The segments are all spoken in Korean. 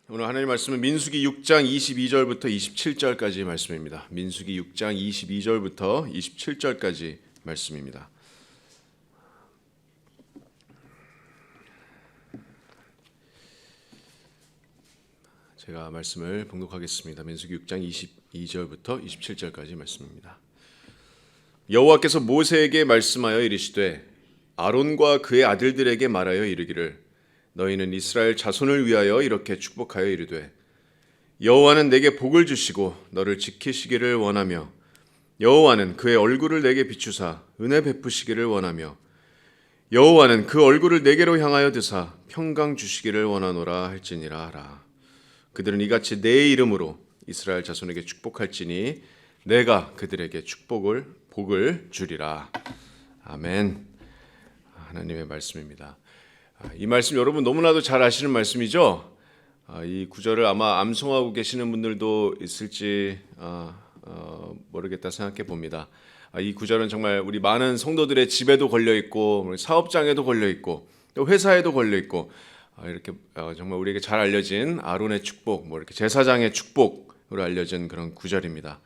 오늘 하나님 말씀은 민수기 6장 22절부터 27절까지의 말씀입니다. 민수기 6장 22절부터 27절까지 말씀입니다. 제가 말씀을 봉독하겠습니다. 민수기 6장 22절부터 27절까지 말씀입니다. 여호와께서 모세에게 말씀하여 이르시되 아론과 그의 아들들에게 말하여 이르기를 너희는 이스라엘 자손을 위하여 이렇게 축복하여 이르되 여호와는 내게 복을 주시고 너를 지키시기를 원하며 여호와는 그의 얼굴을 내게 비추사 은혜 베푸시기를 원하며 여호와는 그 얼굴을 내게로 향하여 드사 평강 주시기를 원하노라 할지니라 하라. 그들은 이같이 내 이름으로 이스라엘 자손에게 축복할지니 내가 그들에게 복을 주리라. 아멘. 하나님의 말씀입니다. 이 말씀 여러분 너무나도 잘 아시는 말씀이죠. 이 구절을 아마 암송하고 계시는 분들도 있을지 모르겠다 생각해 봅니다. 이 구절은 정말 우리 많은 성도들의 집에도 걸려 있고 사업장에도 걸려 있고 또 회사에도 걸려 있고 이렇게 정말 우리에게 잘 알려진 아론의 축복, 이렇게 제사장의 축복으로 알려진 그런 구절입니다.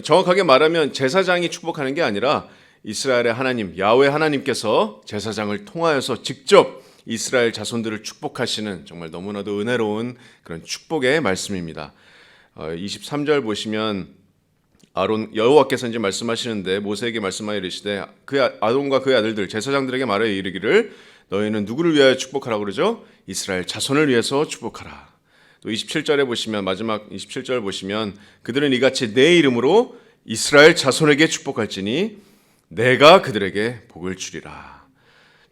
정확하게 말하면 제사장이 축복하는 게 아니라 이스라엘의 하나님 야훼 하나님께서 제사장을 통하여서 직접 이스라엘 자손들을 축복하시는 정말 너무나도 은혜로운 그런 축복의 말씀입니다. 23절 보시면 여호와께서 이제 말씀하시는데 모세에게 말씀하여 이르시되 아론과 그의 아들들 제사장들에게 말하여 이르기를 너희는 누구를 위하여 축복하라고 그러죠? 이스라엘 자손을 위해서 축복하라. 또 27절에 보시면 마지막 27절 보시면 그들은 이같이 내 이름으로 이스라엘 자손에게 축복할지니 내가 그들에게 복을 주리라.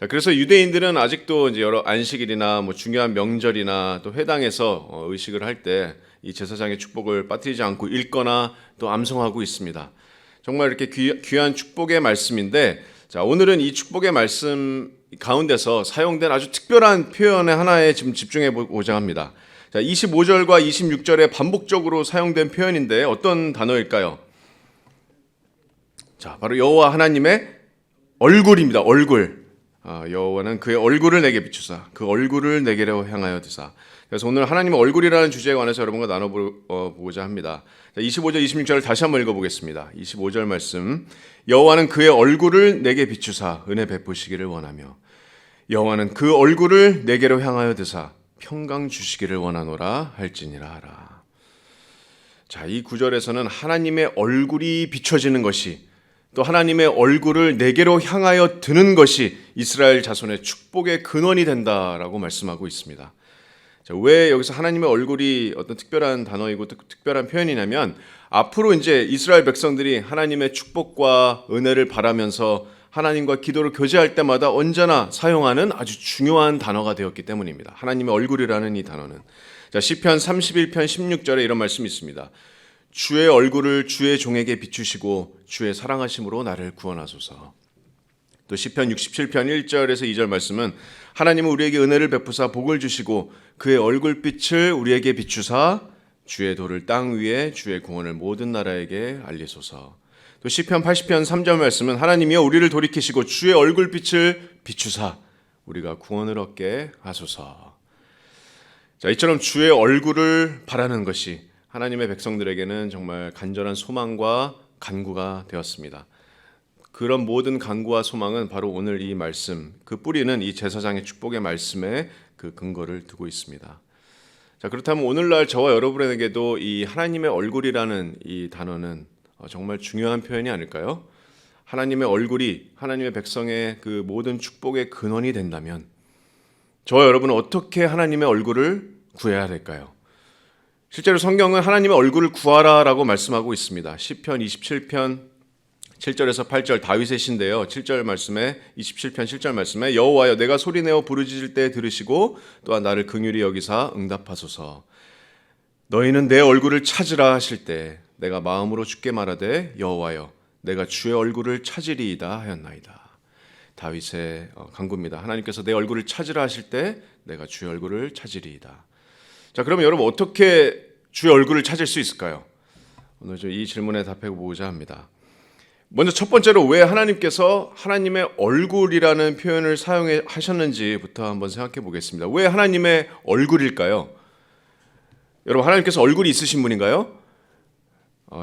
그래서 유대인들은 아직도 이제 여러 안식일이나 중요한 명절이나 또 회당에서 의식을 할 때 이 제사장의 축복을 빠뜨리지 않고 읽거나 또 암송하고 있습니다. 정말 이렇게 귀한 축복의 말씀인데, 자, 오늘은 이 축복의 말씀 가운데서 사용된 아주 특별한 표현의 하나에 지금 집중해 보고자 합니다. 자, 25절과 26절에 반복적으로 사용된 표현인데 어떤 단어일까요? 자, 바로 여호와 하나님의 얼굴입니다. 얼굴. 여호와는 그의 얼굴을 내게 비추사 그 얼굴을 내게로 향하여 드사. 그래서 오늘 하나님의 얼굴이라는 주제에 관해서 여러분과 나눠보고자 합니다. 25절 26절을 다시 한번 읽어보겠습니다. 25절 말씀 여호와는 그의 얼굴을 내게 비추사 은혜 베푸시기를 원하며 여호와는 그 얼굴을 내게로 향하여 드사 평강 주시기를 원하노라 할지니라 하라. 자, 이 구절에서는 하나님의 얼굴이 비춰지는 것이 또 하나님의 얼굴을 내게로 향하여 드는 것이 이스라엘 자손의 축복의 근원이 된다라고 말씀하고 있습니다. 자, 왜 여기서 하나님의 얼굴이 어떤 특별한 단어이고 특별한 표현이냐면 앞으로 이제 이스라엘 백성들이 하나님의 축복과 은혜를 바라면서 하나님과 기도를 교제할 때마다 언제나 사용하는 아주 중요한 단어가 되었기 때문입니다. 하나님의 얼굴이라는 이 단어는. 자, 시편 31편 16절에 이런 말씀이 있습니다. 주의 얼굴을 주의 종에게 비추시고 주의 사랑하심으로 나를 구원하소서. 또 시편 67편 1절에서 2절 말씀은 하나님은 우리에게 은혜를 베푸사 복을 주시고 그의 얼굴빛을 우리에게 비추사 주의 도를 땅 위에 주의 구원을 모든 나라에게 알리소서. 또 시편 80편 3절 말씀은 하나님이여 우리를 돌이키시고 주의 얼굴빛을 비추사 우리가 구원을 얻게 하소서. 자, 이처럼 주의 얼굴을 바라는 것이 하나님의 백성들에게는 정말 간절한 소망과 간구가 되었습니다. 그런 모든 간구와 소망은 바로 오늘 이 말씀, 그 뿌리는 이 제사장의 축복의 말씀에 그 근거를 두고 있습니다. 자, 그렇다면 오늘날 저와 여러분에게도 이 하나님의 얼굴이라는 이 단어는 정말 중요한 표현이 아닐까요? 하나님의 얼굴이 하나님의 백성의 그 모든 축복의 근원이 된다면 저와 여러분은 어떻게 하나님의 얼굴을 구해야 될까요? 실제로 성경은 하나님의 얼굴을 구하라라고 말씀하고 있습니다. 시편 27편 7절에서 8절 다윗의 시인데요. 7절 말씀에 27편 7절 말씀에 여호와여 내가 소리내어 부르짖을 때 들으시고 또한 나를 긍휼히 여기사 응답하소서. 너희는 내 얼굴을 찾으라 하실 때 내가 마음으로 주께 말하되 여호와여 내가 주의 얼굴을 찾으리이다 하였나이다. 다윗의 간구입니다. 하나님께서 내 얼굴을 찾으라 하실 때 내가 주의 얼굴을 찾으리이다. 자, 그러면 여러분 어떻게 주의 얼굴을 찾을 수 있을까요? 오늘 이 질문에 답해 보고자 합니다. 먼저 첫 번째로 왜 하나님께서 하나님의 얼굴이라는 표현을 사용하셨는지부터 한번 생각해 보겠습니다. 왜 하나님의 얼굴일까요? 여러분, 하나님께서 얼굴이 있으신 분인가요?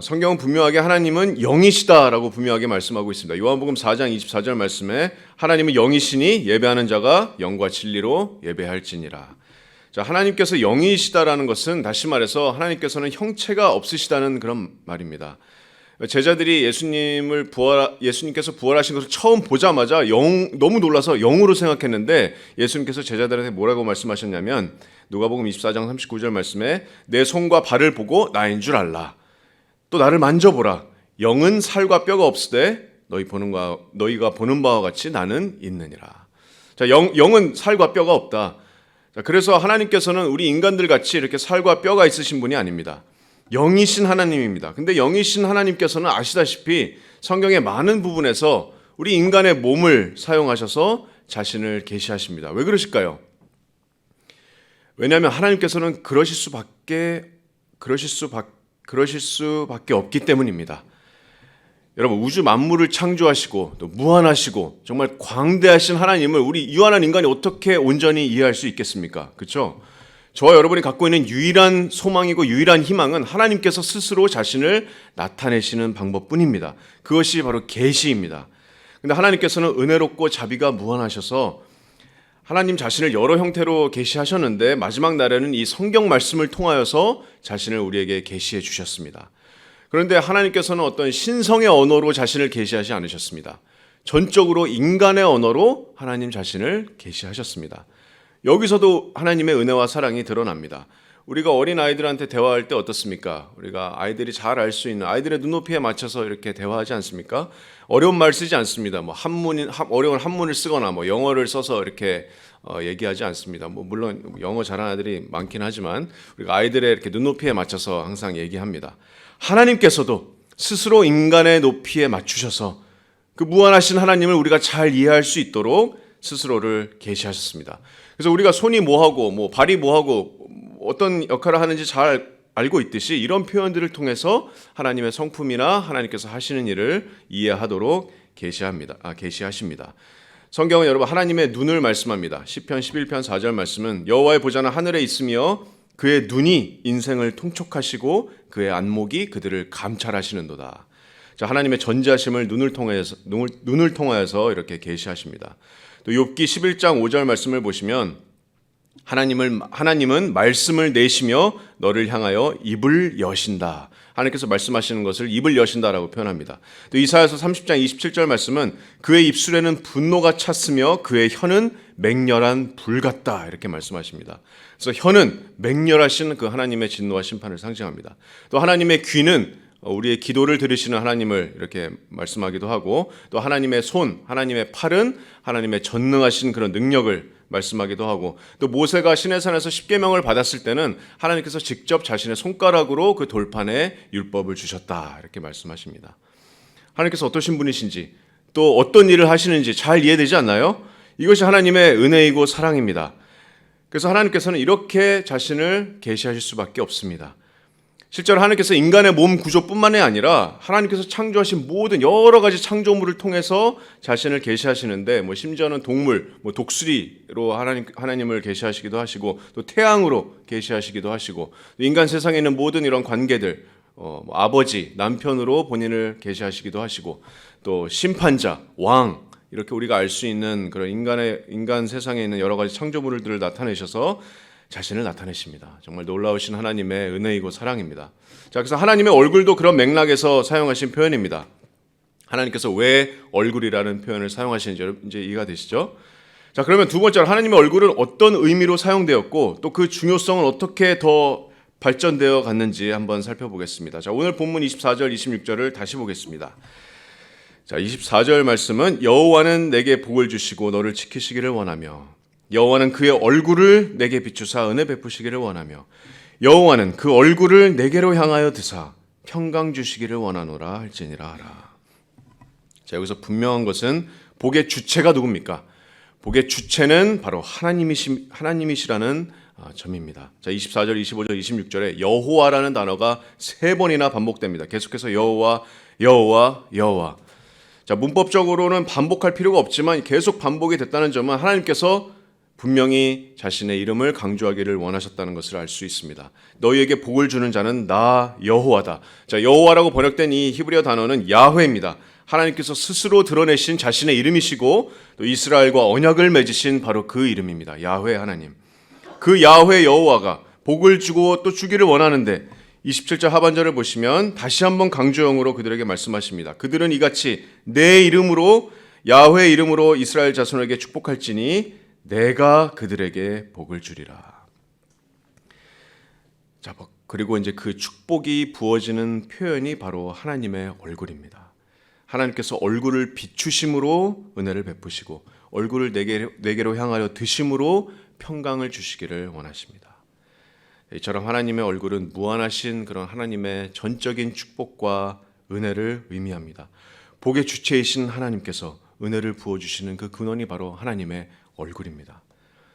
성경은 분명하게 하나님은 영이시다라고 분명하게 말씀하고 있습니다. 요한복음 4장 24절 말씀에 하나님은 영이시니 예배하는 자가 영과 진리로 예배할지니라. 자, 하나님께서 영이시다라는 것은 다시 말해서 하나님께서는 형체가 없으시다는 그런 말입니다. 제자들이 예수님께서 부활하신 것을 처음 보자마자 너무 놀라서 영으로 생각했는데 예수님께서 제자들한테 뭐라고 말씀하셨냐면 누가복음 24장 39절 말씀에 내 손과 발을 보고 나인 줄 알라. 또 나를 만져보라. 영은 살과 뼈가 없으되 너희가 보는 바와 같이 나는 있느니라. 자, 영은 살과 뼈가 없다. 자, 그래서 하나님께서는 우리 인간들 같이 이렇게 살과 뼈가 있으신 분이 아닙니다. 영이신 하나님입니다. 근데 영이신 하나님께서는 아시다시피 성경의 많은 부분에서 우리 인간의 몸을 사용하셔서 자신을 계시하십니다. 왜 그러실까요? 왜냐하면 하나님께서는 그러실 수밖에 없기 때문입니다. 여러분, 우주 만물을 창조하시고 또 무한하시고 정말 광대하신 하나님을 우리 유한한 인간이 어떻게 온전히 이해할 수 있겠습니까? 그렇죠? 저와 여러분이 갖고 있는 유일한 소망이고 유일한 희망은 하나님께서 스스로 자신을 나타내시는 방법뿐입니다. 그것이 바로 계시입니다. 근데 하나님께서는 은혜롭고 자비가 무한하셔서 하나님 자신을 여러 형태로 계시하셨는데 마지막 날에는 이 성경 말씀을 통하여서 자신을 우리에게 계시해 주셨습니다. 그런데 하나님께서는 어떤 신성의 언어로 자신을 계시하지 않으셨습니다. 전적으로 인간의 언어로 하나님 자신을 계시하셨습니다. 여기서도 하나님의 은혜와 사랑이 드러납니다. 우리가 어린 아이들한테 대화할 때 어떻습니까? 우리가 아이들이 잘 알 수 있는 아이들의 눈높이에 맞춰서 이렇게 대화하지 않습니까? 어려운 말 쓰지 않습니다. 어려운 한문을 쓰거나 영어를 써서 이렇게 얘기하지 않습니다. 물론 영어 잘하는 아이들이 많긴 하지만 우리가 아이들의 이렇게 눈높이에 맞춰서 항상 얘기합니다. 하나님께서도 스스로 인간의 높이에 맞추셔서 그 무한하신 하나님을 우리가 잘 이해할 수 있도록 스스로를 계시하셨습니다. 그래서 우리가 손이 뭐하고 발이 뭐하고 어떤 역할을 하는지 잘 알고 있듯이 이런 표현들을 통해서 하나님의 성품이나 하나님께서 하시는 일을 이해하도록 계시하십니다. 성경은 여러분 하나님의 눈을 말씀합니다. 시편 11편 4절 말씀은 여호와의 보좌는 하늘에 있으며 그의 눈이 인생을 통촉하시고 그의 안목이 그들을 감찰하시는도다. 자, 하나님의 전지하심을 눈을 통하여서 이렇게 계시하십니다. 또 욥기 11장 5절 말씀을 보시면 하나님은 말씀을 내시며 너를 향하여 입을 여신다. 하나님께서 말씀하시는 것을 입을 여신다라고 표현합니다. 또 이사야서 30장 27절 말씀은 그의 입술에는 분노가 찼으며 그의 혀는 맹렬한 불 같다. 이렇게 말씀하십니다. 그래서 혀는 맹렬하신 그 하나님의 진노와 심판을 상징합니다. 또 하나님의 귀는 우리의 기도를 들으시는 하나님을 이렇게 말씀하기도 하고 또 하나님의 손, 하나님의 팔은 하나님의 전능하신 그런 능력을 말씀하기도 하고 또 모세가 시내산에서 십계명을 받았을 때는 하나님께서 직접 자신의 손가락으로 그 돌판에 율법을 주셨다 이렇게 말씀하십니다. 하나님께서 어떠신 분이신지 또 어떤 일을 하시는지 잘 이해되지 않나요? 이것이 하나님의 은혜이고 사랑입니다. 그래서 하나님께서는 이렇게 자신을 계시하실 수밖에 없습니다. 실제로 하나님께서 인간의 몸 구조뿐만이 아니라 하나님께서 창조하신 모든 여러 가지 창조물을 통해서 자신을 계시하시는데 심지어는 동물, 독수리로 하나님을 계시하시기도 하시고 또 태양으로 계시하시기도 하시고 또 인간 세상에 있는 모든 이런 관계들 아버지, 남편으로 본인을 계시하시기도 하시고 또 심판자, 왕 이렇게 우리가 알 수 있는 그런 인간 세상에 있는 여러 가지 창조물들을 나타내셔서 자신을 나타내십니다. 정말 놀라우신 하나님의 은혜이고 사랑입니다. 자, 그래서 하나님의 얼굴도 그런 맥락에서 사용하신 표현입니다. 하나님께서 왜 얼굴이라는 표현을 사용하시는지 이제 이해가 되시죠? 자, 그러면 두 번째로 하나님의 얼굴은 어떤 의미로 사용되었고 또 그 중요성은 어떻게 더 발전되어 갔는지 한번 살펴보겠습니다. 자, 오늘 본문 24절, 26절을 다시 보겠습니다. 자, 24절 말씀은 여호와는 내게 복을 주시고 너를 지키시기를 원하며 여호와는 그의 얼굴을 내게 비추사 은혜 베푸시기를 원하며 여호와는 그 얼굴을 내게로 향하여 드사 평강 주시기를 원하노라 할지니라 하라. 자, 여기서 분명한 것은 복의 주체가 누굽니까? 복의 주체는 바로 하나님이시라는 점입니다. 자, 24절, 25절, 26절에 여호와라는 단어가 3번이나 반복됩니다. 계속해서 여호와, 여호와, 여호와. 자, 문법적으로는 반복할 필요가 없지만 계속 반복이 됐다는 점은 하나님께서 분명히 자신의 이름을 강조하기를 원하셨다는 것을 알 수 있습니다. 너희에게 복을 주는 자는 나 여호와다. 자, 여호와라고 번역된 이 히브리어 단어는 야훼입니다. 하나님께서 스스로 드러내신 자신의 이름이시고 또 이스라엘과 언약을 맺으신 바로 그 이름입니다. 야훼 하나님. 그 야훼 여호와가 복을 주고 또 주기를 원하는데 27절 하반절을 보시면 다시 한번 강조형으로 그들에게 말씀하십니다. 그들은 이같이 내 이름으로 야훼 이름으로 이스라엘 자손에게 축복할지니 내가 그들에게 복을 주리라. 자, 그리고 이제 그 축복이 부어지는 표현이 바로 하나님의 얼굴입니다. 하나님께서 얼굴을 비추심으로 은혜를 베푸시고 얼굴을 내게로 향하여 드심으로 평강을 주시기를 원하십니다. 이처럼 하나님의 얼굴은 무한하신 그런 하나님의 전적인 축복과 은혜를 의미합니다. 복의 주체이신 하나님께서 은혜를 부어주시는 그 근원이 바로 하나님의 얼굴입니다.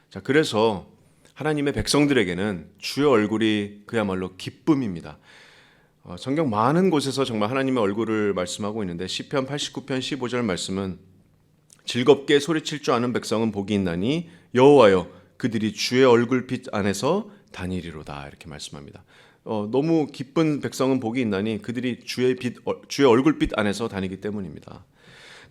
자, 그래서 하나님의 백성들에게는 주의 얼굴이 그야말로 기쁨입니다. 성경 많은 곳에서 정말 하나님의 얼굴을 말씀하고 있는데 시편 89편 15절 말씀은 즐겁게 소리칠 줄 아는 백성은 복이 있나니 여호와여 그들이 주의 얼굴빛 안에서 다니리로다 이렇게 말씀합니다. 너무 기쁜 백성은 복이 있나니 그들이 주의 얼굴빛 안에서 다니기 때문입니다.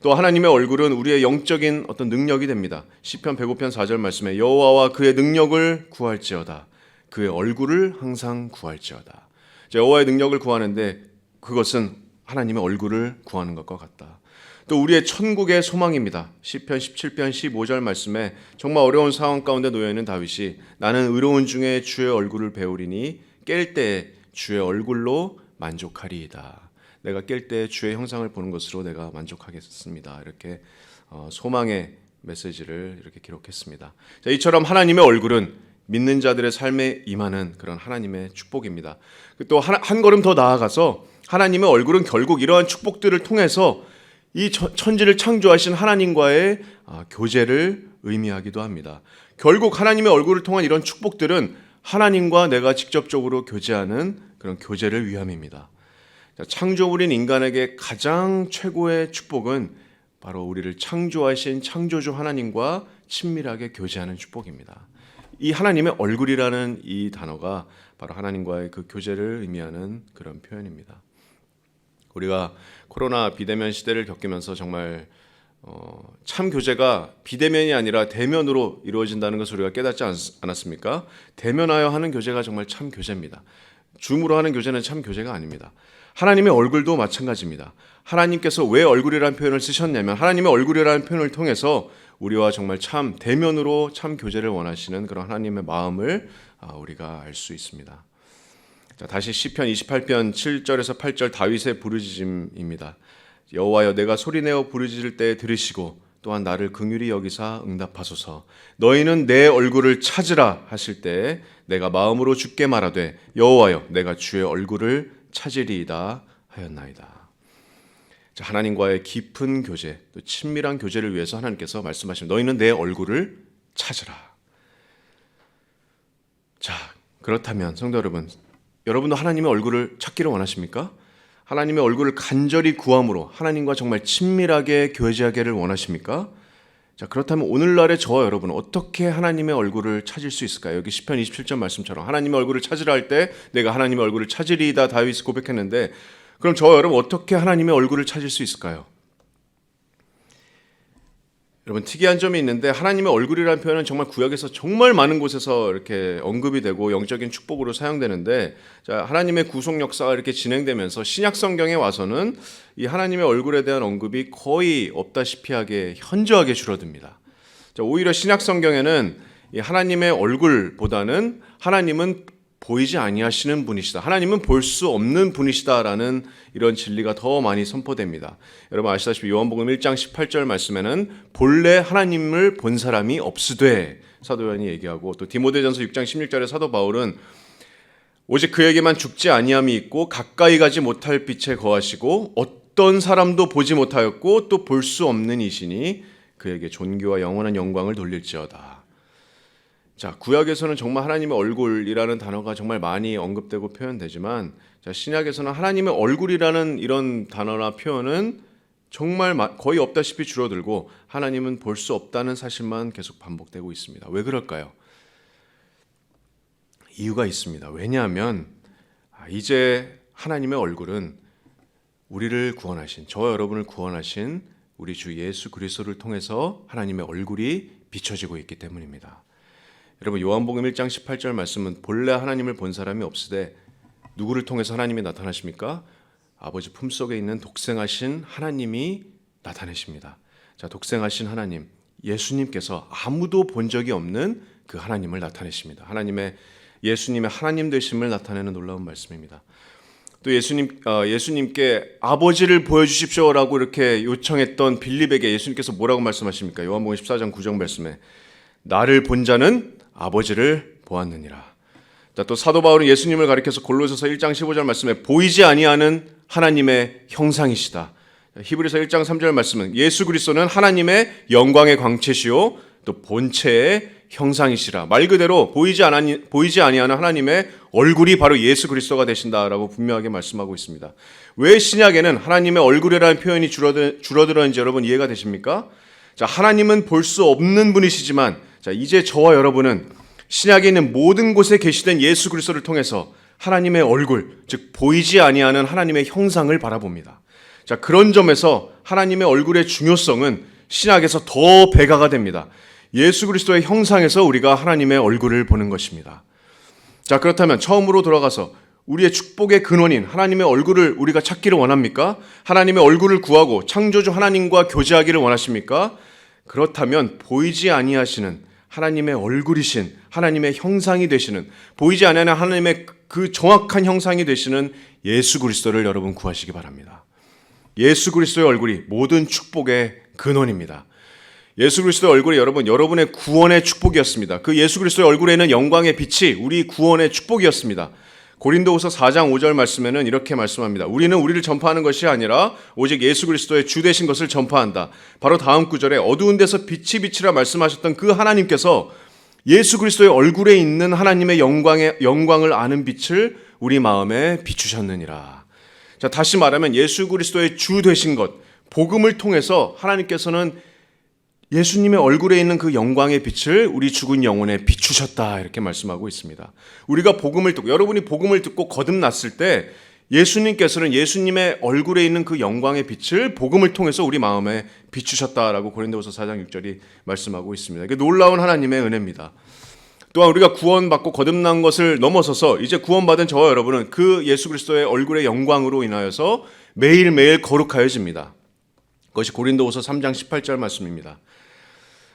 또 하나님의 얼굴은 우리의 영적인 어떤 능력이 됩니다. 시편 105편 4절 말씀에 여호와와 그의 능력을 구할지어다. 그의 얼굴을 항상 구할지어다. 여호와의 능력을 구하는데 그것은 하나님의 얼굴을 구하는 것과 같다. 또 우리의 천국의 소망입니다. 시편 17편 15절 말씀에 정말 어려운 상황 가운데 놓여있는 다윗이 나는 의로운 중에 주의 얼굴을 배우리니 깰 때 주의 얼굴로 만족하리이다. 내가 깰 때 주의 형상을 보는 것으로 내가 만족하겠습니다. 이렇게 소망의 메시지를 이렇게 기록했습니다. 자, 이처럼 하나님의 얼굴은 믿는 자들의 삶에 임하는 그런 하나님의 축복입니다. 또 한 걸음 더 나아가서 하나님의 얼굴은 결국 이러한 축복들을 통해서 이 천지를 창조하신 하나님과의 교제를 의미하기도 합니다. 결국 하나님의 얼굴을 통한 이런 축복들은 하나님과 내가 직접적으로 교제하는 그런 교제를 위함입니다. 창조물인 인간에게 가장 최고의 축복은 바로 우리를 창조하신 창조주 하나님과 친밀하게 교제하는 축복입니다. 이 하나님의 얼굴이라는 이 단어가 바로 하나님과의 그 교제를 의미하는 그런 표현입니다. 우리가 코로나 비대면 시대를 겪으면서 정말 참 교제가 비대면이 아니라 대면으로 이루어진다는 것을 우리가 깨닫지 않았습니까? 대면하여 하는 교제가 정말 참 교제입니다. 줌으로 하는 교제는 참 교제가 아닙니다. 하나님의 얼굴도 마찬가지입니다. 하나님께서 왜 얼굴이라는 표현을 쓰셨냐면 하나님의 얼굴이라는 표현을 통해서 우리와 정말 참 대면으로 참 교제를 원하시는 그런 하나님의 마음을 우리가 알 수 있습니다. 자, 다시 시편 28편 7절에서 8절 다윗의 부르짖음입니다. 여호와여 내가 소리내어 부르짖을 때 들으시고 또한 나를 긍휼히 여기사 응답하소서. 너희는 내 얼굴을 찾으라 하실 때 내가 마음으로 주께 말하되 여호와여 내가 주의 얼굴을 찾으리이다 하였나이다. 자, 하나님과의 깊은 교제, 또 친밀한 교제를 위해서 하나님께서 말씀하십니다. 너희는 내 얼굴을 찾으라. 자, 그렇다면 성도 여러분, 여러분도 하나님의 얼굴을 찾기를 원하십니까? 하나님의 얼굴을 간절히 구함으로 하나님과 정말 친밀하게 교제하기를 원하십니까? 자, 그렇다면 오늘날의 저와 여러분은 어떻게 하나님의 얼굴을 찾을 수 있을까요? 여기 시편 27절 말씀처럼 하나님의 얼굴을 찾으라 할 때 내가 하나님의 얼굴을 찾으리이다 다윗이 고백했는데 그럼 저와 여러분 어떻게 하나님의 얼굴을 찾을 수 있을까요? 여러분 특이한 점이 있는데 하나님의 얼굴이라는 표현은 정말 구약에서 정말 많은 곳에서 이렇게 언급이 되고 영적인 축복으로 사용되는데 자, 하나님의 구속 역사가 이렇게 진행되면서 신약 성경에 와서는 이 하나님의 얼굴에 대한 언급이 거의 없다시피 하게 현저하게 줄어듭니다. 자, 오히려 신약 성경에는 이 하나님의 얼굴보다는 하나님은 보이지 아니하시는 분이시다. 하나님은 볼 수 없는 분이시다라는 이런 진리가 더 많이 선포됩니다. 여러분 아시다시피 요한복음 1장 18절 말씀에는 본래 하나님을 본 사람이 없으되 사도 요한이 얘기하고 또 디모데전서 6장 16절에 사도 바울은 오직 그에게만 죽지 아니함이 있고 가까이 가지 못할 빛에 거하시고 어떤 사람도 보지 못하였고 또 볼 수 없는 이시니 그에게 존귀와 영원한 영광을 돌릴지어다. 자, 구약에서는 정말 하나님의 얼굴이라는 단어가 정말 많이 언급되고 표현되지만 자, 신약에서는 하나님의 얼굴이라는 이런 단어나 표현은 정말 거의 없다시피 줄어들고 하나님은 볼 수 없다는 사실만 계속 반복되고 있습니다. 왜 그럴까요? 이유가 있습니다. 왜냐하면 이제 하나님의 얼굴은 우리를 구원하신, 저와 여러분을 구원하신 우리 주 예수 그리스도를 통해서 하나님의 얼굴이 비춰지고 있기 때문입니다. 여러분, 요한복음 1장 18절 말씀은 본래 하나님을 본 사람이 없으되 누구를 통해서 하나님이 나타나십니까? 아버지 품속에 있는 독생하신 하나님이 나타내십니다. 자, 독생하신 하나님, 예수님께서 아무도 본 적이 없는 그 하나님을 나타내십니다. 예수님의 하나님 되심을 나타내는 놀라운 말씀입니다. 또 예수님께 아버지를 보여주십시오라고 이렇게 요청했던 빌립에게 예수님께서 뭐라고 말씀하십니까? 요한복음 14장 9절 말씀에 나를 본 자는 아버지를 보았느니라. 또 사도 바울은 예수님을 가리켜서 골로새서 1장 15절 말씀에 보이지 아니하는 하나님의 형상이시다. 히브리서 1장 3절 말씀은 예수 그리스도는 하나님의 영광의 광채시요 또 본체의 형상이시라. 말 그대로 보이지 아니하는 하나님의 얼굴이 바로 예수 그리스도가 되신다라고 분명하게 말씀하고 있습니다. 왜 신약에는 하나님의 얼굴이라는 표현이 줄어들었는지 여러분 이해가 되십니까? 자, 하나님은 볼 수 없는 분이시지만 자, 이제 저와 여러분은 신약에 있는 모든 곳에 계시된 예수 그리스도를 통해서 하나님의 얼굴, 즉 보이지 아니하는 하나님의 형상을 바라봅니다. 자, 그런 점에서 하나님의 얼굴의 중요성은 신약에서 더 배가가 됩니다. 예수 그리스도의 형상에서 우리가 하나님의 얼굴을 보는 것입니다. 자, 그렇다면 처음으로 돌아가서 우리의 축복의 근원인 하나님의 얼굴을 우리가 찾기를 원합니까? 하나님의 얼굴을 구하고 창조주 하나님과 교제하기를 원하십니까? 그렇다면 보이지 아니하시는 하나님의 얼굴이신 하나님의 형상이 되시는, 보이지 아니하는 하나님의 그 정확한 형상이 되시는 예수 그리스도를 여러분 구하시기 바랍니다. 예수 그리스도의 얼굴이 모든 축복의 근원입니다. 예수 그리스도의 얼굴이 여러분의 구원의 축복이었습니다. 그 예수 그리스도의 얼굴에 있는 영광의 빛이 우리 구원의 축복이었습니다. 고린도후서 4장 5절 말씀에는 이렇게 말씀합니다. 우리는 우리를 전파하는 것이 아니라 오직 예수 그리스도의 주 되신 것을 전파한다. 바로 다음 구절에 어두운 데서 빛이 비치라 말씀하셨던 그 하나님께서 예수 그리스도의 얼굴에 있는 하나님의 영광을 아는 빛을 우리 마음에 비추셨느니라. 자, 다시 말하면 예수 그리스도의 주 되신 것, 복음을 통해서 하나님께서는 예수님의 얼굴에 있는 그 영광의 빛을 우리 죽은 영혼에 비추셨다 이렇게 말씀하고 있습니다. 우리가 복음을 듣고, 여러분이 복음을 듣고 거듭났을 때 예수님께서는 예수님의 얼굴에 있는 그 영광의 빛을 복음을 통해서 우리 마음에 비추셨다라고 고린도후서 4장 6절이 말씀하고 있습니다. 이게 놀라운 하나님의 은혜입니다. 또한 우리가 구원받고 거듭난 것을 넘어서서 이제 구원받은 저와 여러분은 그 예수 그리스도의 얼굴의 영광으로 인하여서 매일매일 거룩하여집니다. 그것이 고린도후서 3장 18절 말씀입니다.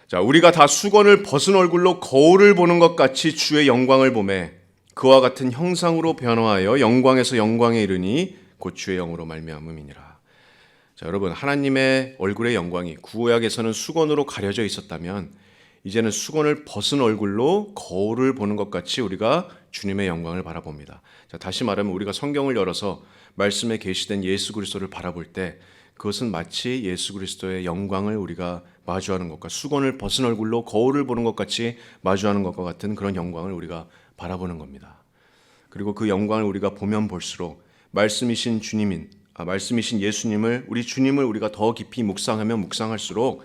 자, 우리가 다 수건을 벗은 얼굴로 거울을 보는 것 같이 주의 영광을 보매 그와 같은 형상으로 변화하여 영광에서 영광에 이르니 곧 주의 영으로 말미암음이니라. 자, 여러분, 하나님의 얼굴의 영광이 구약에서는 수건으로 가려져 있었다면 이제는 수건을 벗은 얼굴로 거울을 보는 것 같이 우리가 주님의 영광을 바라봅니다. 자, 다시 말하면 우리가 성경을 열어서 말씀에 계시된 예수 그리스도를 바라볼 때 그것은 마치 예수 그리스도의 영광을 우리가 마주하는 것과 수건을 벗은 얼굴로 거울을 보는 것 같이 마주하는 것과 같은 그런 영광을 우리가 바라보는 겁니다. 그리고 그 영광을 우리가 보면 볼수록 말씀이신 예수님을, 우리 주님을 우리가 더 깊이 묵상하면 묵상할수록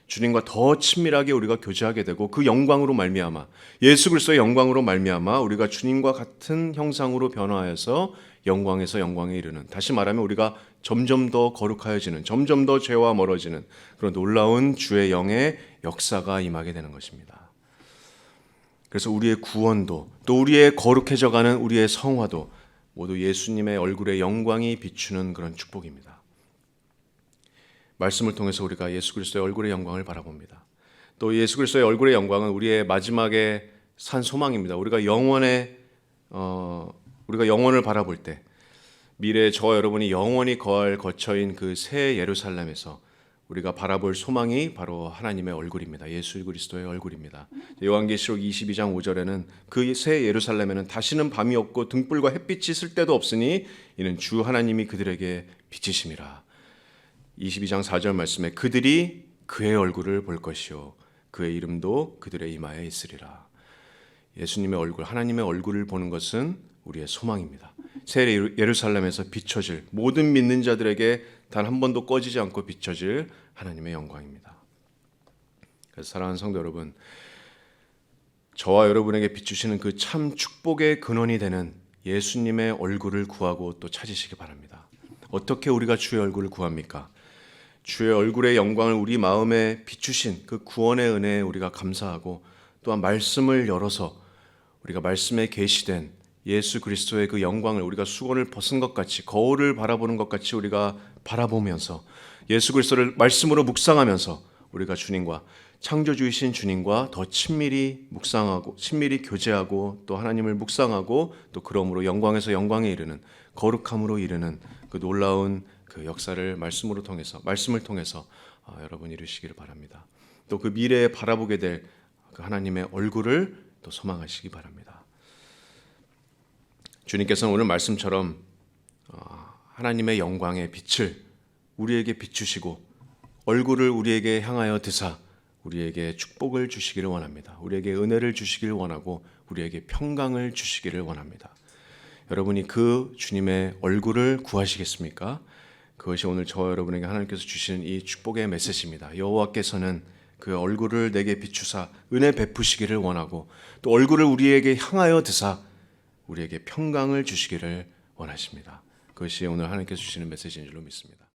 주님과 더 친밀하게 우리가 교제하게 되고 그 영광으로 말미암아, 예수 그리스도의 영광으로 말미암아 우리가 주님과 같은 형상으로 변화해서 영광에서 영광에 이르는, 다시 말하면 우리가 점점 더 거룩하여지는, 점점 더 죄와 멀어지는 그런 놀라운 주의 영의 역사가 임하게 되는 것입니다. 그래서 우리의 구원도, 또 우리의 거룩해져가는 우리의 성화도 모두 예수님의 얼굴의 영광이 비추는 그런 축복입니다. 말씀을 통해서 우리가 예수 그리스도의 얼굴의 영광을 바라봅니다. 또 예수 그리스도의 얼굴의 영광은 우리의 마지막에 산 소망입니다. 우리가 영원을 바라볼 때 미래에 저와 여러분이 영원히 거할 거처인 그 새 예루살렘에서 우리가 바라볼 소망이 바로 하나님의 얼굴입니다. 예수 그리스도의 얼굴입니다. 요한계시록 22장 5절에는 그 새 예루살렘에는 다시는 밤이 없고 등불과 햇빛이 쓸데도 없으니 이는 주 하나님이 그들에게 빛이심이라. 22장 4절 말씀에 그들이 그의 얼굴을 볼 것이요 그의 이름도 그들의 이마에 있으리라. 예수님의 얼굴, 하나님의 얼굴을 보는 것은 우리의 소망입니다. 새 예루살렘에서 비춰질 모든 믿는 자들에게 단 한 번도 꺼지지 않고 비춰질 하나님의 영광입니다. 그래서 사랑하는 성도 여러분, 저와 여러분에게 비추시는 그 참 축복의 근원이 되는 예수님의 얼굴을 구하고 또 찾으시기 바랍니다. 어떻게 우리가 주의 얼굴을 구합니까? 주의 얼굴의 영광을 우리 마음에 비추신 그 구원의 은혜에 우리가 감사하고, 또한 말씀을 열어서 우리가 말씀에 계시된 예수 그리스도의 그 영광을 우리가 수건을 벗은 것 같이, 거울을 바라보는 것 같이 우리가 바라보면서 예수 그리스도를 말씀으로 묵상하면서 우리가 주님과, 창조주이신 주님과 더 친밀히 묵상하고 친밀히 교제하고 또 하나님을 묵상하고, 또 그러므로 영광에서 영광에 이르는, 거룩함으로 이르는 그 놀라운 그 역사를 말씀을 통해서 여러분 이루시기를 바랍니다. 또 그 미래에 바라보게 될 그 하나님의 얼굴을 또 소망하시기 바랍니다. 주님께서는 오늘 말씀처럼 하나님의 영광의 빛을 우리에게 비추시고 얼굴을 우리에게 향하여 드사 우리에게 축복을 주시기를 원합니다. 우리에게 은혜를 주시기를 원하고 우리에게 평강을 주시기를 원합니다. 여러분이 그 주님의 얼굴을 구하시겠습니까? 그것이 오늘 저와 여러분에게 하나님께서 주시는 이 축복의 메시지입니다. 여호와께서는 그 얼굴을 내게 비추사 은혜 베푸시기를 원하고, 또 얼굴을 우리에게 향하여 드사 우리에게 평강을 주시기를 원하십니다. 그것이 오늘 하나님께서 주시는 메시지인 줄로 믿습니다.